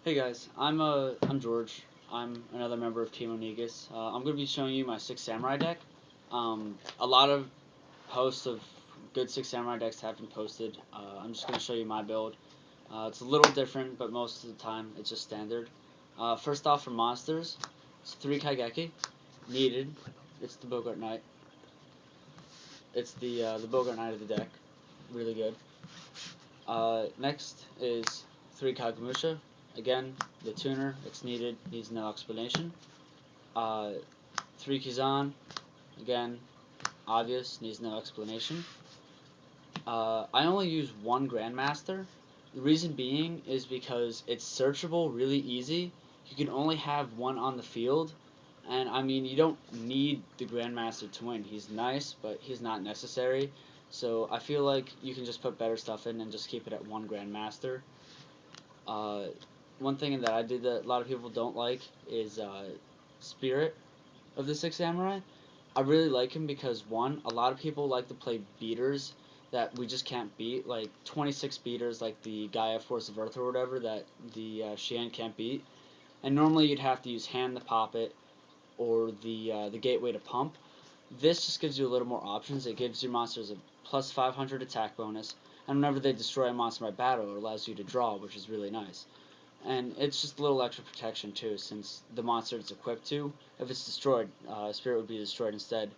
Hey guys, I'm George. I'm another member of Team Onnegus. I'm going to be showing you my Six Samurai deck. A lot of hosts of good Six Samurai decks have been posted. I'm just going to show you my build. It's a little different, but most of the time it's just standard. First off, for monsters, it's 3 Kaigeki, needed. It's the Bogart Knight. It's the Bogart Knight of the deck. Really good. Next is 3 Kagemusha. Again, the tuner, it's needed, needs no explanation. 3 Kizan, again, obvious, needs no explanation. I only use 1 Grandmaster. The reason being is because it's searchable really easy. You can only have 1 on the field, and I mean, you don't need the Grandmaster to win. He's nice, but he's not necessary. So I feel like you can just put better stuff in and just keep it at 1 Grandmaster. Uh, One thing that I did that a lot of people don't like is Spirit of the Six Samurai. I really like him because one, a lot of people like to play beaters that we just can't beat, like 26 beaters, like the Gaia Force of Earth or whatever that the Xian can't beat. And normally you'd have to use hand to pop it or the gateway to pump. This just gives you a little more options. It gives your monsters a plus 500 attack bonus, and whenever they destroy a monster by battle, it allows you to draw, which is really nice. And it's just a little extra protection too, since the monster it's equipped to, if it's destroyed, Spirit would be destroyed instead.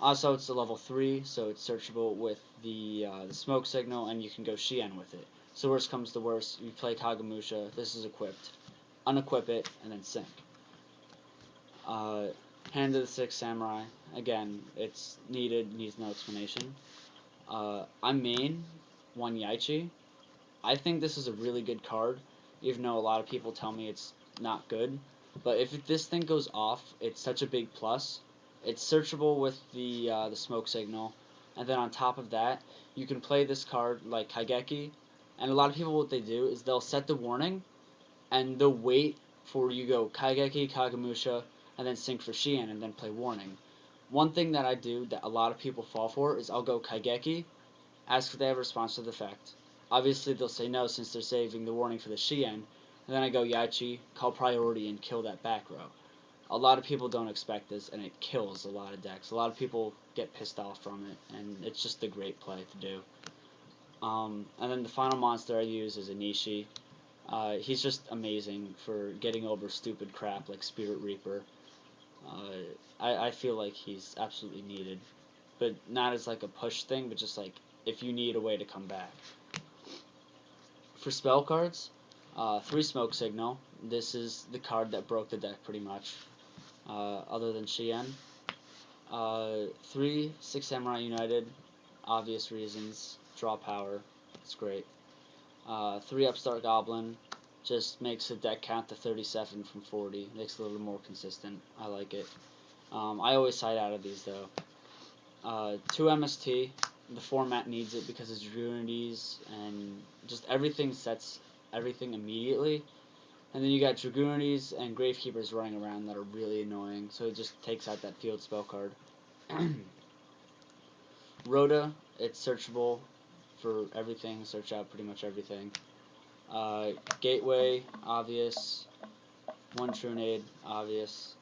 Also, it's a level 3, so it's searchable with the smoke signal, and you can go Shien with it. So worst comes to worst, you play Kagemusha, this is equipped, unequip it, and then sink. Uh, Hand of the Six Samurai, again, it's needed, needs no explanation. I main one Yaichi. I think this is a really good card, even though a lot of people tell me it's not good. But if this thing goes off, it's such a big plus. It's searchable with the smoke signal, and then on top of that, you can play this card like Kaigeki. And a lot of people, what they do is they'll set the warning, and they'll wait for you go Kaigeki, Kagemusha, and then sync for Shien, and then play warning. One thing that I do that a lot of people fall for is I'll go Kaigeki, ask if they have a response to the effect. Obviously, they'll say no since they're saving the warning for the Shien. And then I go Yaichi, call priority, and kill that back row. A lot of people don't expect this, and it kills a lot of decks. A lot of people get pissed off from it, and it's just a great play to do. And then the final monster I use is Anishi. He's just amazing for getting over stupid crap like Spirit Reaper. I feel like he's absolutely needed, but not as like a push thing, but just like if you need a way to come back. For spell cards, 3 Smoke Signal. This is the card that broke the deck pretty much, other than Shien. 3 Six Samurai United. Obvious reasons. Draw power. It's great. 3 Upstart Goblin. Just makes the deck count to 37 from 40. Makes it a little more consistent. I like it. I always side out of these though. 2 MST. The format needs it because it's Dragonides and just everything sets everything immediately. And then you got Dragonides and Gravekeepers running around that are really annoying, so it just takes out that field spell card. Rhoda, it's searchable for everything, search out pretty much everything. Gateway, obvious. 1 Trunade, obvious.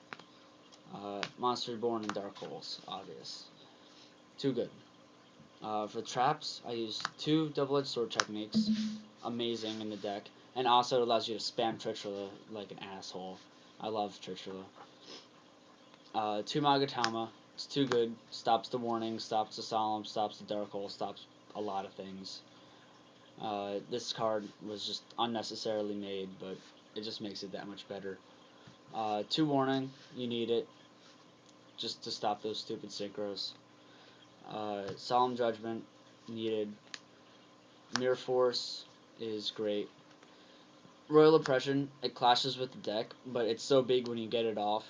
Monster Reborn and Dark Holes, obvious. Too good. For traps, I use 2 double-edged sword techniques, amazing in the deck, and also it allows you to spam Trishula like an asshole. I love Trishula. 2 Magatama, it's too good, stops the warning, stops the solemn, stops the dark hole, stops a lot of things. This card was just unnecessarily made, but it just makes it that much better. 2 warning, you need it, just to stop those stupid synchros. Solemn Judgment, needed. Mirror Force is great. Royal Oppression, it clashes with the deck, but it's so big when you get it off.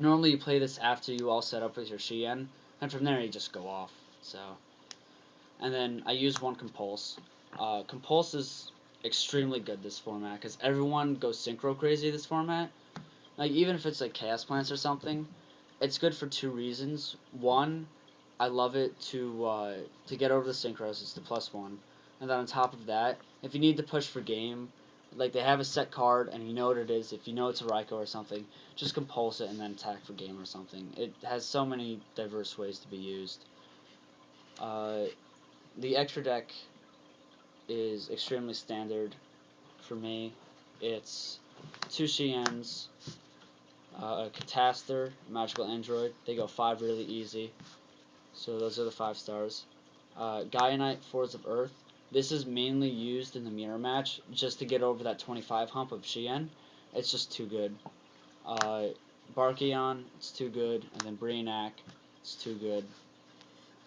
Normally you play this after you all set up with your Shien, and from there you just go off. So, and then I use 1 Compulse. Compulse is extremely good this format, because everyone goes synchro crazy this format. Like, even if it's like Chaos Plants or something, it's good for 2 reasons. One, I love it to get over the synchros, it's the +1. And then on top of that, if you need to push for game, Like, they have a set card, and you know what it is. If you know it's a Raikou or something, just compulse it and then attack for game or something. It has so many diverse ways to be used. Uh, the extra deck is extremely standard for me. It's two Shiens, a Cataster, Magical Android. They go 5 really easy. So those are the 5 stars. Gaianite, Force of Earth. This is mainly used in the mirror match just to get over that 25 hump of Shien. It's just too good. Uh, Barkion, it's too good, and then Brionac, it's too good.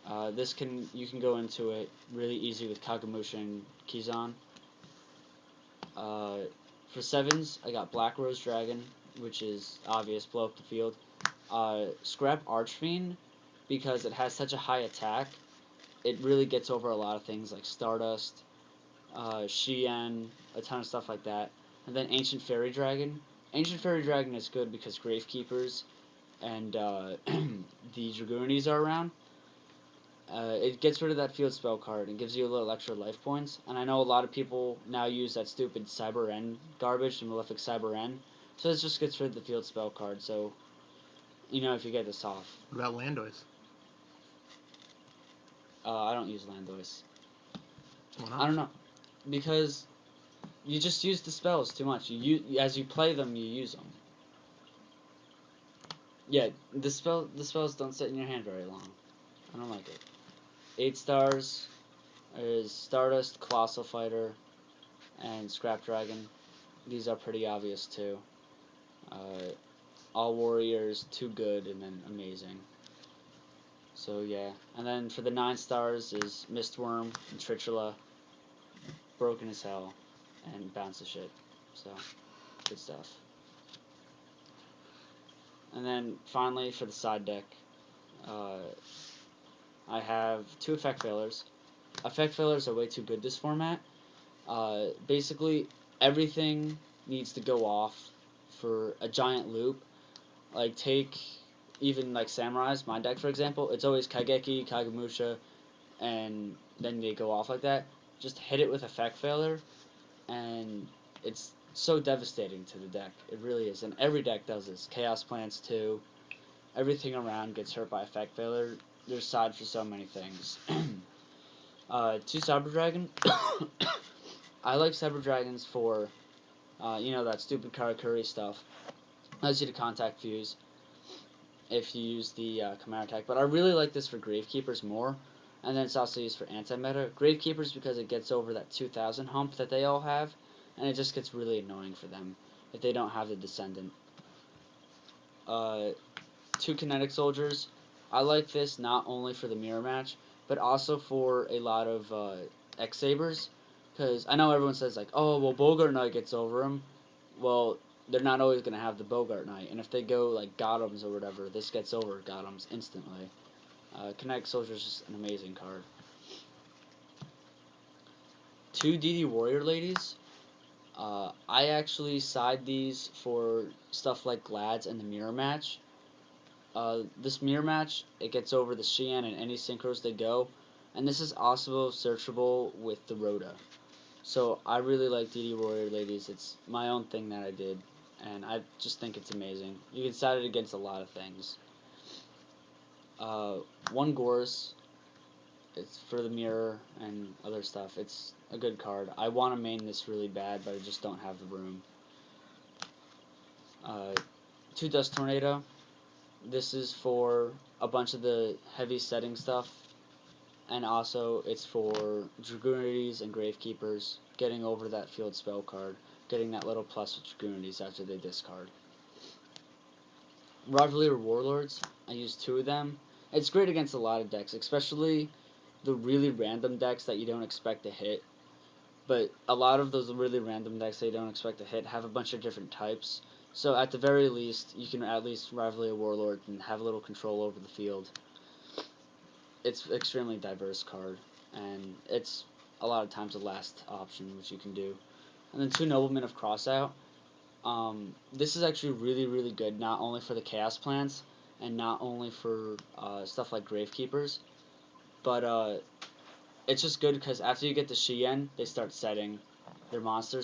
You can go into it really easy with Kagamusha and Kizan. Uh, for sevens, I got Black Rose Dragon, which is obvious, blow up the field. Scrap Archfiend, because it has such a high attack, it really gets over a lot of things like Stardust, Shien, a ton of stuff like that. And then Ancient Fairy Dragon. Ancient Fairy Dragon is good because Gravekeepers and the Dragoonies are around. It gets rid of that field spell card and gives you a little extra life points. And I know a lot of people now use that stupid Cyber End garbage, the Malefic Cyber End. So it just gets rid of the field spell card. So, if you get this off. What about Landois? I don't use Landois. Why not? I don't know. Because you just use the spells too much. As you play them, you use them. Yeah, the spells don't sit in your hand very long. I don't like it. 8 stars is Stardust, Colossal Fighter, and Scrap Dragon. These are pretty obvious too. Uh, all Warriors, too good, and then amazing. So yeah, and then for the 9 stars is Mistworm and Trichala, broken as hell, and bounce the shit. So good stuff. And then finally for the side deck, uh, I have 2 effect failures. Effect failures are way too good this format. Basically, everything needs to go off for a giant loop. Like, take even like Samurai's, my deck for example, it's always Kageki, Kagamusha, and then they go off like that. Just hit it with effect failure, and it's so devastating to the deck. It really is. And every deck does this. Chaos Plants too. Everything around gets hurt by effect failure. There's side for so many things. 2 Cyber Dragon. I like Cyber Dragons for, that stupid Karakuri stuff. Allows you to contact Fuse if you use the Command attack. But I really like this for Gravekeepers more. And then it's also used for anti-meta. Gravekeepers because it gets over that 2000 hump that they all have. And it just gets really annoying for them if they don't have the Descendant. 2 Kinetic Soldiers. I like this not only for the mirror match, but also for a lot of X-Sabers. Because I know everyone says, like, oh, well, Bogart Knight gets over him. Well, they're not always going to have the Bogart Knight. And if they go, like, Gotham's or whatever, this gets over Gotham's instantly. Kinetic Soldier is just an amazing card. 2 DD Warrior Ladies. I actually side these for stuff like Glads and the mirror match. This mirror match, it gets over the Shien and any synchros they go, and this is also searchable with the Rhoda. So I really like DD Warrior Ladies. It's my own thing that I did, and I just think it's amazing. You can side it against a lot of things. 1 Gorse, it's for the mirror and other stuff. It's a good card. I want to main this really bad, but I just don't have the room. 2 Dust Tornado. This is for a bunch of the heavy setting stuff. And also, it's for Dragoonities and Gravekeepers, getting over that field spell card, getting that little plus with Dragoonities after they discard. Rivalry Warlords, I use 2 of them. It's great against a lot of decks, especially the really random decks that you don't expect to hit. But a lot of those really random decks that you don't expect to hit have a bunch of different types. So at the very least, you can at least Rivalry Warlord and have a little control over the field. It's an extremely diverse card, and it's a lot of times the last option which you can do. And then 2 Noblemen of Crossout. This is actually really, really good, not only for the Chaos Plants, and not only for stuff like Gravekeepers, but it's just good because after you get the Shien, they start setting their monsters.